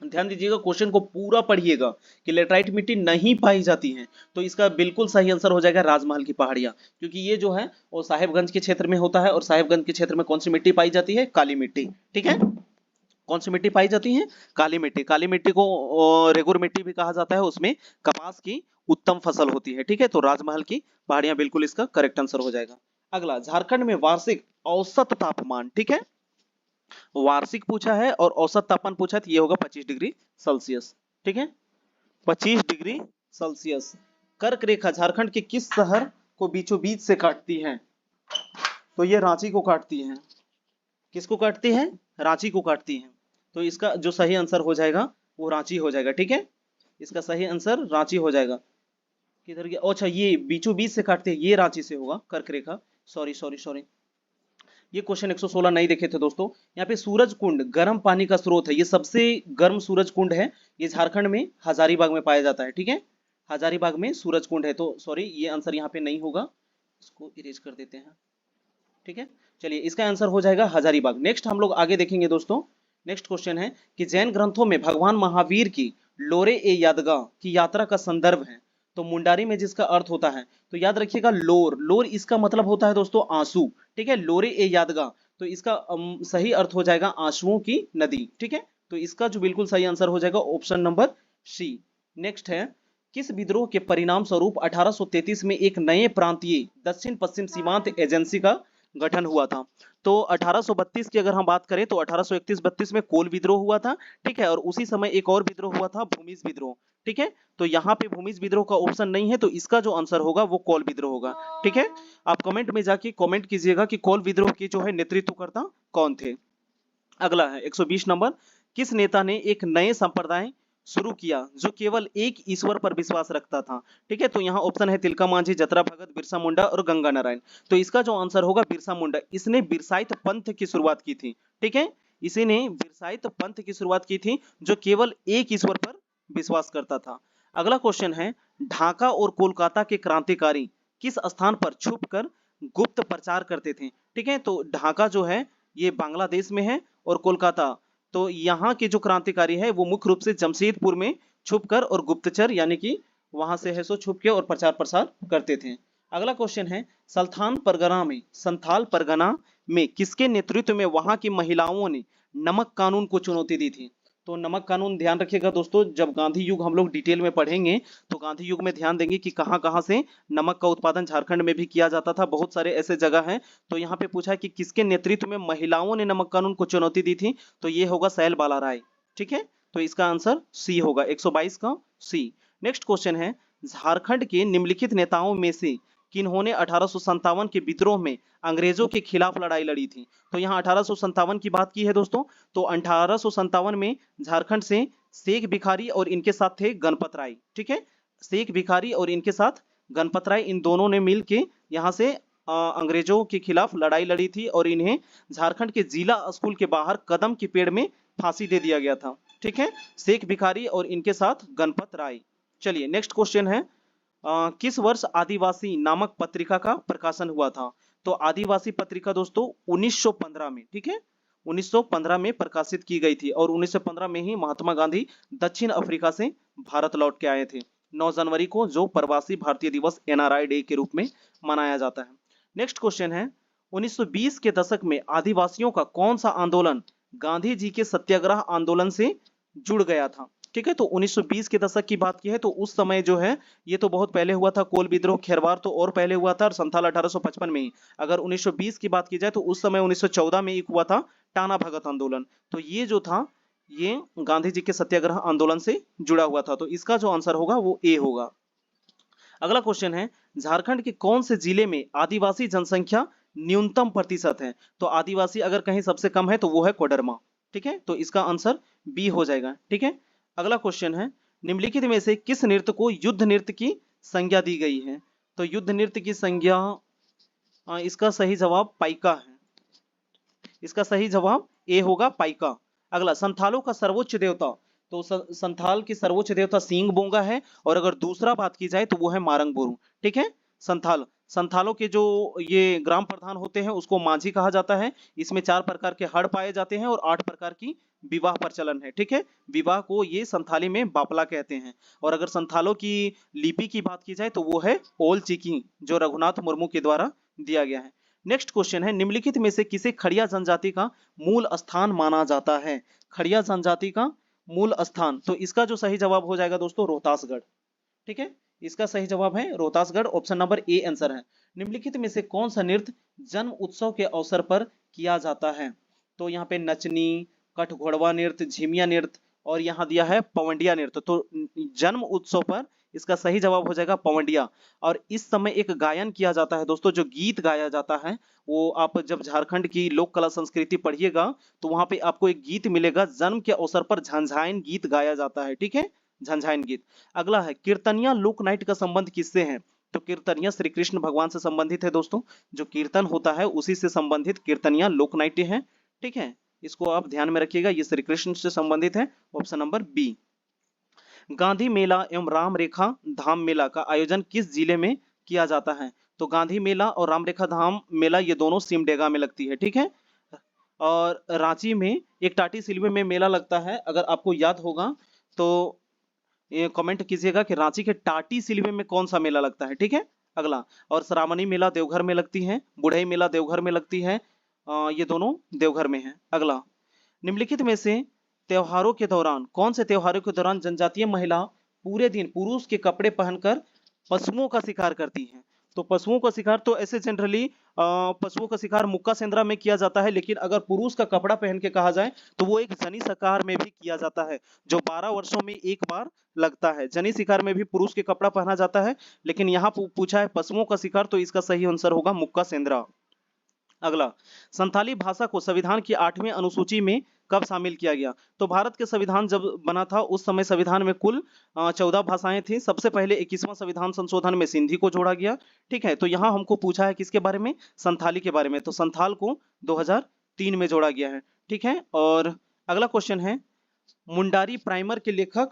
ध्यान दीजिएगा, क्वेश्चन को पूरा पढ़िएगा कि लेटराइट मिट्टी नहीं पाई जाती है। तो इसका बिल्कुल सही आंसर हो जाएगा राजमहल की पहाड़ियां, क्योंकि ये जो है वो साहेबगंज के क्षेत्र में होता है। और साहेबगंज के क्षेत्र में कौन सी मिट्टी पाई जाती है, काली मिट्टी, ठीक है। कौन सी मिट्टी पाई जाती है, काली मिट्टी। काली मिट्टी को रेगुर मिट्टी भी कहा जाता है, उसमें कपास की उत्तम फसल होती है, ठीक है। तो राजमहल की पहाड़ियां बिल्कुल इसका करेक्ट आंसर हो जाएगा। अगला, झारखंड में वार्षिक औसत तापमान, ठीक है, वार्षिक पूछा है और औसत तापमान पूछा है तो ये होगा 25 डिग्री सेल्सियस, ठीक है, 25 डिग्री सेल्सियस। कर्क रेखा झारखंड के किस शहर को बीचों बीच से काटती है, तो ये रांची को काटती है। किसको काटती है, रांची को काटती है। तो इसका जो सही आंसर हो जाएगा वो रांची हो जाएगा, ठीक है। इसका सही आंसर रांची हो जाएगा। किधर गया, अच्छा ये बीचों बीच से काटते हैं, ये रांची से होगा कर्क रेखा। सॉरी सॉरी सॉरी, ये क्वेश्चन 116 नहीं देखे थे दोस्तों। यहाँ पे सूरज कुंड गर्म पानी का स्रोत है, ये सबसे गर्म सूरज कुंड है, ये झारखंड में हजारीबाग में पाया जाता है, ठीक है। हजारीबाग में सूरज कुंड है। तो सॉरी ये आंसर यहाँ पे नहीं होगा, इसको इरेज कर देते हैं, ठीक है। चलिए इसका आंसर हो जाएगा हजारीबाग। नेक्स्ट हम लोग आगे देखेंगे दोस्तों। नेक्स्ट क्वेश्चन है कि जैन ग्रंथों में भगवान महावीर की लोरे ए यादगा की यात्रा का संदर्भ है, तो मुंडारी में जिसका अर्थ होता है, तो याद रखिएगा लोर, लोर इसका मतलब होता है दोस्तों आंसू, ठीक है। लोरे ए यादगा, तो इसका सही अर्थ हो जाएगा आंसुओं की नदी, ठीक है। तो इसका जो बिल्कुल सही आंसर हो जाएगा ऑप्शन नंबर सी। नेक्स्ट है, किस विद्रोह के परिणाम स्वरूप 1833 में एक नए प्रांतीय दक्षिण पश्चिम सीमांत एजेंसी का गठन हुआ था। तो 1832 की अगर हम बात करें तो 1831-32 में कोल विद्रोह हुआ था, ठीक है। और उसी समय एक और विद्रोह हुआ था, भूमिज विद्रोह, ठीक है। तो यहाँ पे भूमिज विद्रोह का ऑप्शन नहीं है, तो इसका जो आंसर होगा वो कोल विद्रोह होगा, ठीक है। आप कमेंट में जाके कमेंट कीजिएगा कि कोल विद्रोह की जो है नेतृत्वकर्ता कौन थे। अगला है 120 नंबर, किस नेता ने एक नए संप्रदाय शुरू किया जो केवल एक ईश्वर पर विश्वास रखता था, ठीक है। तो यहाँ ऑप्शन है तिलका मांझी, जतरा भगत, बिरसा मुंडा और गंगा नारायण। तो इसका जो आंसर होगा बिरसा मुंडा, इसने बिरसाइत पंथ की शुरुआत की थी, ठीक है। इसी ने बिरसाइत पंथ की शुरुआत की थी जो केवल एक ईश्वर पर विश्वास करता था। अगला क्वेश्चन है, ढाका और कोलकाता के क्रांतिकारी किस स्थान पर छुपकर गुप्त प्रचार करते थे, ठीक है। तो ढाका जो है ये बांग्लादेश में है और कोलकाता, तो यहाँ के जो क्रांतिकारी है वो मुख्य रूप से जमशेदपुर में छुपकर और गुप्तचर यानी कि वहां से है सो छुप के और प्रचार प्रसार करते थे। अगला क्वेश्चन है, संथाल परगना में किसके नेतृत्व में वहां की महिलाओं ने नमक कानून को चुनौती दी थी। तो नमक कानून ध्यान रखिएगा दोस्तों, जब गांधी युग हम लोग डिटेल में पढ़ेंगे तो गांधी युग में ध्यान देंगे कि कहां कहां से नमक का उत्पादन झारखंड में भी किया जाता था, बहुत सारे ऐसे जगह हैं। तो यहाँ पे पूछा है कि किसके नेतृत्व में महिलाओं ने नमक कानून को चुनौती दी थी, तो ये होगा सैल बाला राय, ठीक है। तो इसका आंसर सी होगा, 122 का सी। नेक्स्ट क्वेश्चन है, झारखंड के निम्नलिखित नेताओं में से किन्होंने 1857 के विद्रोह में अंग्रेजों के खिलाफ लड़ाई लड़ी थी। तो यहाँ 1857 की बात की है दोस्तों, तो 1857 में झारखंड से शेख भिखारी और इनके साथ थे गणपत राय, ठीक है। शेख भिखारी और इनके साथ गणपत राय, इन दोनों ने मिल के यहाँ से अंग्रेजों के खिलाफ लड़ाई लड़ी थी और इन्हें झारखंड के जिला स्कूल के बाहर कदम के पेड़ में फांसी दे दिया गया था, ठीक है। शेख भिखारी और इनके साथ गणपत राय। चलिए नेक्स्ट क्वेश्चन है, किस वर्ष आदिवासी नामक पत्रिका का प्रकाशन हुआ था। तो आदिवासी पत्रिका दोस्तों 1915 में, ठीक है, 1915 में प्रकाशित की गई थी और 1915 में ही महात्मा गांधी दक्षिण अफ्रीका से भारत लौट के आए थे 9 जनवरी को, जो प्रवासी भारतीय दिवस NRI डे के रूप में मनाया जाता है। नेक्स्ट क्वेश्चन है, 1920 के दशक में आदिवासियों का कौन सा आंदोलन गांधी जी के सत्याग्रह आंदोलन से जुड़ गया था? ठीक है, तो 1920 के दशक की बात की है तो उस समय जो है ये तो बहुत पहले हुआ था, कोल विद्रोह खेरवार तो और पहले हुआ था, और संथाल 1855 में ही। अगर 1920 की बात की जाए तो उस समय 1914 में एक हुआ था टाना भगत आंदोलन। तो ये जो था ये गांधी जी के सत्याग्रह आंदोलन से जुड़ा हुआ था, तो इसका जो आंसर होगा वो ए होगा। अगला क्वेश्चन है, झारखंड के कौन से जिले में आदिवासी जनसंख्या न्यूनतम प्रतिशत है? तो आदिवासी अगर कहीं सबसे कम है तो वो है कोडरमा। ठीक है, तो इसका आंसर बी हो जाएगा। ठीक है, अगला क्वेश्चन है, निम्नलिखित में से किस नृत्य को युद्ध नृत्य की संज्ञा दी गई है? तो युद्ध नृत्य की संज्ञा इसका सही जवाब पाइका है। इसका सही जवाब ए होगा, पाइका। अगला, संथालों का सर्वोच्च देवता? तो संथाल की सर्वोच्च देवता सींग बोंगा है, और अगर दूसरा बात की जाए तो वो है मारंग बोरू। ठीक है, संथालों के जो ये ग्राम प्रधान होते हैं उसको माझी कहा जाता है। इसमें 4 प्रकार के हड़ पाए जाते हैं और 8 प्रकार की विवाह प्रचलन है। ठीक है, विवाह को ये संथाली में बापला कहते हैं। और अगर संथालों की लिपि की बात की जाए तो वो है ओल चिकी, जो रघुनाथ मुर्मू के द्वारा दिया गया है। नेक्स्ट क्वेश्चन है, निम्नलिखित में से किसे खड़िया जनजाति का मूल स्थान माना जाता है? खड़िया जनजाति का मूल स्थान, तो इसका जो सही जवाब हो जाएगा दोस्तों रोहतासगढ़। ठीक है, इसका सही जवाब है Rohtasgarh, option number A answer है। निम्नलिखित में से कौन सा नृत्य जन्म उत्सव के अवसर पर किया जाता है? तो यहाँ पे नचनी, कठघोड़वा नृत्य, झिमिया नृत्य, और यहाँ दिया है पवंडिया नृत्य। तो जन्म उत्सव पर इसका सही जवाब हो जाएगा पवंडिया। और इस समय एक गायन किया जाता है दोस्तों, जो गीत गाया जाता है, वो आप जब झारखंड की लोक कला संस्कृति पढ़िएगा तो वहां पे आपको एक गीत मिलेगा, जन्म के अवसर पर झंझाइन गीत गाया जाता है। ठीक है, झंझाइन गीत। अगला है, कीर्तनिया लोक नाट्य का संबंध किससे है? तो कीर्तनिया श्री कृष्ण भगवान से संबंधित है दोस्तों, जो कीर्तन होता है उसी से संबंधित कीर्तनिया लोक नाट्य है। ठीक है, इसको आप ध्यान में रखिएगा, ये श्री कृष्ण से संबंधित है, ऑप्शन नंबर बी। गांधी मेला एवं राम रेखा धाम मेला का आयोजन किस जिले में किया जाता है? तो गांधी मेला और राम रेखा धाम मेला ये दोनों सिमडेगा में लगती है। ठीक है, और रांची में एक टाटी सिलवे में मेला लगता है, अगर आपको याद होगा तो ये कमेंट कीजिएगा कि रांची के टाटी सिलवे में कौन सा मेला लगता है। ठीक है, अगला, और श्रावणी मेला देवघर में लगती है, बुढ़ई मेला देवघर में लगती है, ये दोनों देवघर में है। अगला, निम्नलिखित में से त्योहारों के दौरान, कौन से त्योहारों के दौरान जनजातीय महिला पूरे दिन पुरुष के कपड़े पहनकर पशुओं का शिकार करती हैं? तो पशुओं का शिकार तो ऐसे जनरली पशुओं का शिकार मुक्का सेंद्रा में किया जाता है, लेकिन अगर पुरुष का कपड़ा पहन के कहा जाए तो वो एक जनी शिकार में भी किया जाता है, जो 12 वर्षों में एक बार लगता है। जनी शिकार में भी पुरुष के कपड़ा पहना जाता है, लेकिन यहाँ पूछा है पशुओं का शिकार, तो इसका सही आंसर होगा मुक्का सेंद्रा। अगला, संथाली भाषा को संविधान की 8वीं अनुसूची में कब शामिल किया गया? तो भारत के संविधान जब बना था उस समय संविधान में कुल 14 भाषाएं थी। सबसे पहले 21वां संविधान संशोधन में सिंधी को जोड़ा गया। ठीक है, तो यहाँ हमको पूछा है किसके बारे में? संथाली के बारे में, तो संथाल को 2003 में जोड़ा गया है। ठीक है, और अगला क्वेश्चन है, मुंडारी प्राइमर के लेखक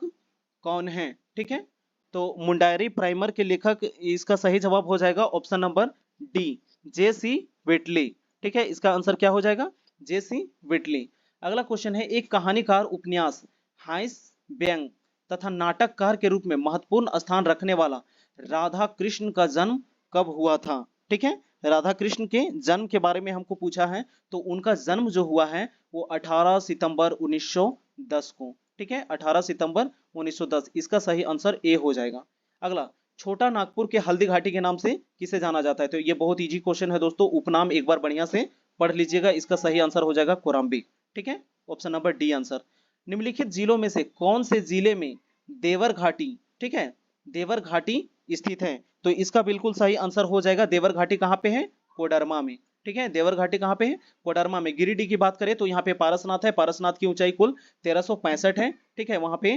कौन है? ठीक है, तो मुंडारी प्राइमर के लेखक, इसका सही जवाब हो जाएगा ऑप्शन नंबर डी, जे.सी. विटली। ठीक है, इसका आंसर क्या हो जाएगा? जे.सी. विटली। अगला क्वेश्चन है, एक कहानीकार, उपन्यास, हाइस, व्यंग तथा नाटककार के रूप में महत्वपूर्ण स्थान रखने वाला राधा कृष्ण का जन्म कब हुआ था? ठीक है, राधा कृष्ण के जन्म के बारे में हमको पूछा है, तो उनका जन्म जो हुआ है वो 18 सितंबर 1910 को। ठीक है, 18 सितंबर 1910, इसका सही आंसर ए हो जाएगा। अगला, छोटा नागपुर के हल्दी घाटी के नाम से किसे जाना जाता है? तो ये बहुत इजी क्वेश्चन है दोस्तों, उपनाम एक बार बढ़िया से पढ़ लीजिएगा, इसका सही आंसर हो जाएगा कोराम्बी। ठीक है, ऑप्शन नंबर डी आंसर। निम्नलिखित जिलों में से कौन से जिले में देवर घाटी, ठीक है, देवर घाटी स्थित है? तो इसका बिल्कुल सही आंसर हो जाएगा, देवर घाटी कहाँ पे है? कोडरमा में। ठीक है, देवर घाटी कहाँ पे है? कोडरमा में। गिरिडीह की बात करें तो यहाँ पे पारसनाथ है, पारसनाथ की ऊंचाई कुल 1365 है। ठीक है, वहां पे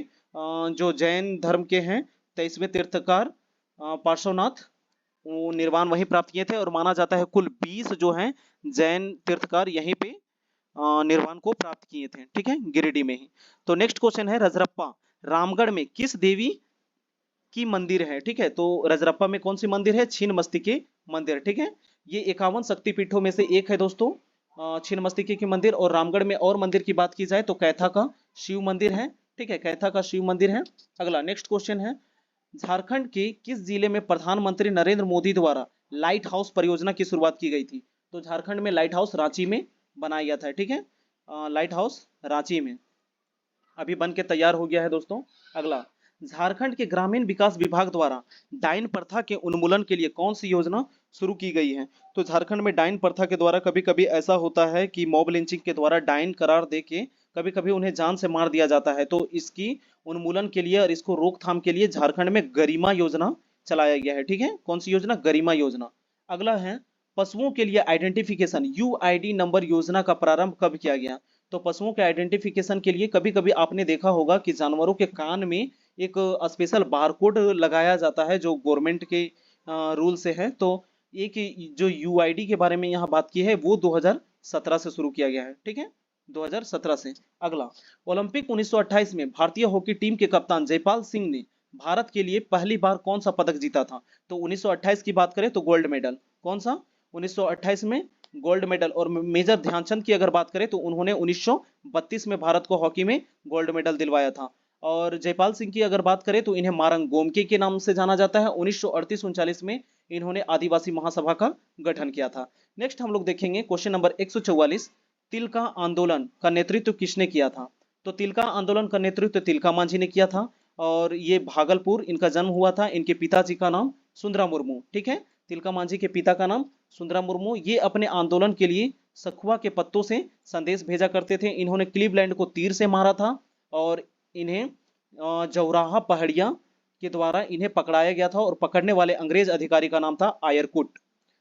जो जैन धर्म के हैं 23वें तीर्थकार पार्श्वनाथ, वो निर्वाण वहीं प्राप्त किए थे, और माना जाता है कुल 20 जो हैं जैन तीर्थकार यहीं पे निर्वाण को प्राप्त किए थे। ठीक है, गिरिडीह में ही। तो नेक्स्ट क्वेश्चन है, रजरप्पा रामगढ़ में किस देवी की मंदिर है? ठीक है, तो रजरप्पा में कौन सी मंदिर है? छिन्नमस्तिके मंदिर। ठीक है, ये 51 शक्तिपीठों में से एक है दोस्तों, छिन्नमस्तिके की मंदिर। और रामगढ़ में और मंदिर की बात की जाए तो कैथा का शिव मंदिर है। ठीक है, कैथा का शिव मंदिर है। अगला नेक्स्ट क्वेश्चन है, झारखंड के किस जिले में प्रधानमंत्री नरेंद्र मोदी द्वारा लाइट हाउस परियोजना की शुरुआत की गई थी? तो झारखंड में लाइट हाउस रांची में बनाया गया था, ठीक है, लाइट हाउस रांची में अभी बन के तैयार हो गया है दोस्तों। अगला, झारखंड के ग्रामीण विकास विभाग द्वारा डायन प्रथा के उन्मूलन के लिए कौन सी योजना शुरू की गई है? तो झारखंड में डायन प्रथा के द्वारा कभी कभी ऐसा होता है कि मॉब लिंचिंग के द्वारा डायन करार दे के कभी कभी उन्हें जान से मार दिया जाता है, तो इसकी उन्मूलन के लिए और इसको रोकथाम के लिए झारखंड में गरिमा योजना चलाया गया है, ठीक है। कौन सी योजना? गरिमा योजना। अगला है, पशुओं के लिए आइडेंटिफिकेशन यूआईडी नंबर योजना का प्रारंभ कब किया गया? तो पशुओं के आइडेंटिफिकेशन के लिए कभी कभी आपने देखा होगा कि जानवरों के कान में एक स्पेशल बारकोड लगाया जाता है जो गवर्नमेंट के रूल से है। तो एक जो यूआईडी के बारे में यहाँ बात की है वो 2017 से शुरू किया गया है, ठीक है, 2017 से। अगला, ओलंपिक 1928 में भारतीय हॉकी टीम के कप्तान जयपाल सिंह ने भारत के लिए पहली बार कौन सा पदक जीता था? तो 1928 की बात करें तो गोल्ड मेडल। कौन सा? 1928 में गोल्ड मेडल। और मेजर ध्यानचंद की अगर बात करें तो उन्होंने 1932 में भारत को हॉकी में गोल्ड मेडल दिलवाया था। और जयपाल सिंह की अगर बात करें तो इन्हें मारंग गोमके के नाम से जाना जाता है। 1938-39 में इन्होंने आदिवासी महासभा का गठन किया था। नेक्स्ट हम लोग देखेंगे क्वेश्चन नंबर 144, तिलका आंदोलन का नेतृत्व किसने किया था? तो तिलका आंदोलन का नेतृत्व तिलका मांझी ने किया था और ये भागलपुर इनका जन्म हुआ था। इनके पिताजी का नाम सुंदरा मुर्मू, ठीक है, तिलका मांझी के पिता का नाम सुंदरा मुर्मू। ये अपने आंदोलन के लिए सखुआ के पत्तों से संदेश भेजा करते थे। इन्होंने क्लीवलैंड को तीर से मारा था और इन्हें जौराहा पहाड़िया के द्वारा इन्हें पकड़ाया गया था और पकड़ने वाले अंग्रेज अधिकारी का नाम था आयरकुट।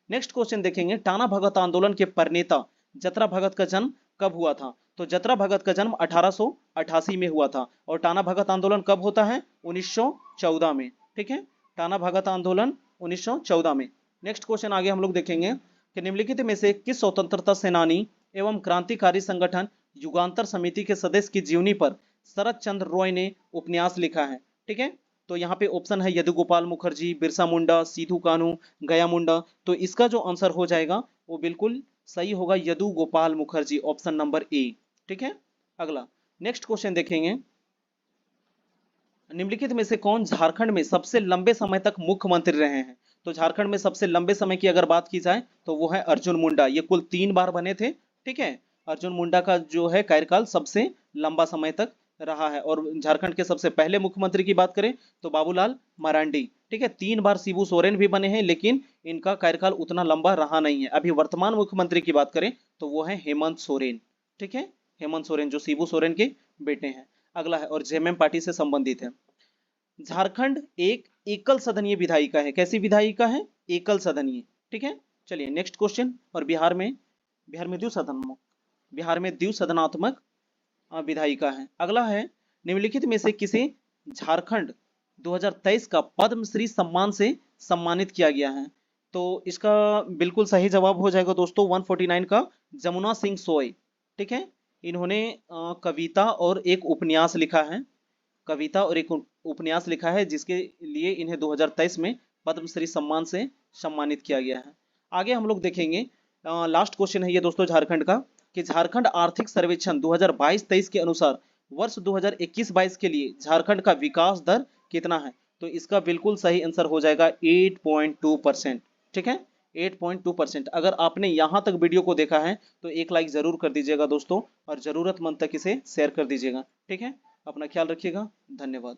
नेक्स्ट क्वेश्चन देखेंगे, टाना भगत आंदोलन के प्रणेता जतरा भगत का जन्म कब हुआ था? तो जतरा भगत का जन्म 1888 में हुआ था। और टाना भगत आंदोलन कब होता है? 1914 में, ठीक है, टाना भगत आंदोलन 1914 में। नेक्स्ट क्वेश्चन आगे हम लोग देखेंगे कि निम्नलिखित में से किस स्वतंत्रता सेनानी एवं क्रांतिकारी संगठन युगांतर समिति के सदस्य की जीवनी पर शरद चंद्र रॉय ने उपन्यास लिखा है? ठीक है, तो यहाँ पे ऑप्शन है यदुगोपाल मुखर्जी, बिरसा मुंडा, सीधू कानू, गया मुंडा। तो इसका जो आंसर हो जाएगा वो बिल्कुल सही होगा, यदुगोपाल मुखर्जी, ऑप्शन नंबर ए, ठीक है। अगला नेक्स्ट क्वेश्चन देखेंगे, निम्नलिखित में से कौन झारखंड में सबसे लंबे समय तक मुख्यमंत्री रहे हैं? तो झारखंड में सबसे लंबे समय की अगर बात की जाए तो वो है अर्जुन मुंडा। ये कुल 3 बार बने थे, ठीक है। अर्जुन मुंडा का जो है कार्यकाल सबसे लंबा समय तक रहा है। और झारखंड के सबसे पहले मुख्यमंत्री की बात करें तो बाबूलाल मरांडी, ठीक है। 3 बार शिबू सोरेन भी बने हैं लेकिन इनका कार्यकाल उतना लंबा रहा नहीं है। अभी वर्तमान मुख्यमंत्री की बात करें तो वो है हेमंत सोरेन, ठीक है, हेमंत सोरेन जो शिबू सोरेन के बेटे हैं। अगला है और जेएमएम पार्टी से संबंधित है। झारखंड एक एकल सदनीय विधायिका है। कैसी विधायिका है? एकल सदनीय, ठीक है। चलिए नेक्स्ट क्वेश्चन, और बिहार में द्विसदनात्मक विधायिका है। अगला है, निम्नलिखित में से किसे झारखंड 2023 का पद्मश्री सम्मान से सम्मानित किया गया है? तो इसका बिल्कुल सही जवाब हो जाएगा दोस्तों 149 का जमुना सिंह सोय, ठीक है। इन्होंने कविता और एक उपन्यास लिखा है, कविता और एक उपन्यास लिखा है जिसके लिए इन्हें 2023 में पद्मश्री सम्मान से सम्मानित किया गया है। आगे हम लोग देखेंगे, लास्ट क्वेश्चन है ये दोस्तों झारखंड का, कि झारखंड आर्थिक सर्वेक्षण 2022-23 के अनुसार वर्ष 2021-22 के लिए झारखंड का विकास दर कितना है? तो इसका बिल्कुल सही आंसर हो जाएगा 8.2%, ठीक है, 8.2%। अगर आपने यहाँ तक वीडियो को देखा है तो एक लाइक जरूर कर दीजिएगा दोस्तों और जरूरतमंद तक इसे शेयर कर दीजिएगा, ठीक है। अपना ख्याल रखिएगा, धन्यवाद।